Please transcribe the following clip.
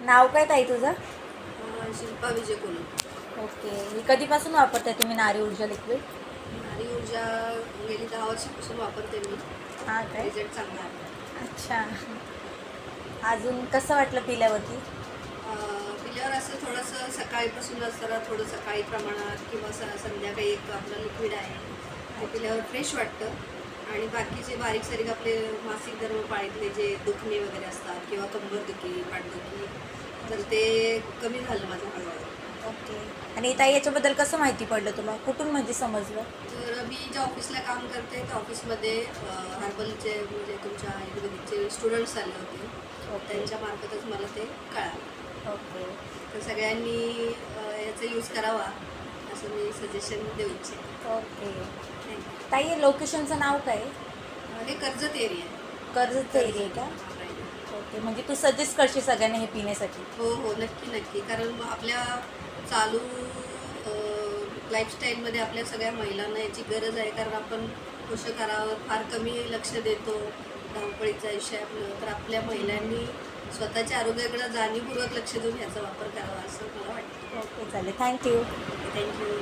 नाव काय ताई तुझं? शिल्पा विजय कोलम. ओके. ही कधीपासून वापरताय तुम्ही नारी ऊर्जा लिक्विड? नारी ऊर्जा गेली 10 वर्षापासून वापरते मी. हां काय? रिझल्ट चांगला आहे. अच्छा. अजून कसं वाटलं पिल्यावरती? पिल्यावर असं थोडंसं सकाळीपासूनच जरा थोडं सकाळी प्रमाणात किंवा संध्याकाळी एक आपलं लिक्विड आहे ते पिल्यावर फ्रेश वाटतं. आणि बाकीचे बारीक सारीक आपले मासिक धर्म पाळीतले जे दुखणे वगैरे असतात किंवा कंबरदुखी पाठदुखी तर ते कमी झालं माझं हळूहळू. ओके. आणि ताई याच्याबद्दल कसं माहिती पडलं तुला? कुठून म्हणजे समजलं? तर मी ज्या ऑफिसला काम करते त्या ऑफिसमध्ये हर्बलचे म्हणजे तुमच्या आयुर्वेदिकचे स्टुडंट्स आले होते. ओके. त्यांच्या मार्फतच मला ते कळालं. ओके. तर सगळ्यांनी याचा यूज करावा असं मी सजेशन देऊ इच्छिते. ओके. थँक्यू. ताई लोकेशनचं नाव काय आहे? हे कर्जत एरिया आहे. कर्जत एरिया का? ओके. म्हणजे तू सजेस्ट करशील सगळ्यांना हे पिण्यासाठी? हो हो, नक्की नक्की. कारण मग आपल्या चालू लाईफस्टाईलमध्ये आपल्या सगळ्या महिलांना याची गरज आहे. कारण आपण पोषक आहारावर फार कमी लक्ष देतो. धावपळीचं आयुष्य आहे आपलं. तर आपल्या महिलांनी स्वतःच्या आरोग्याकडे जाणीवपूर्वक लक्ष देऊन ह्याचा वापर करावा असं मला वाटतं. ओके चालेल. थँक्यू. थँक्यू.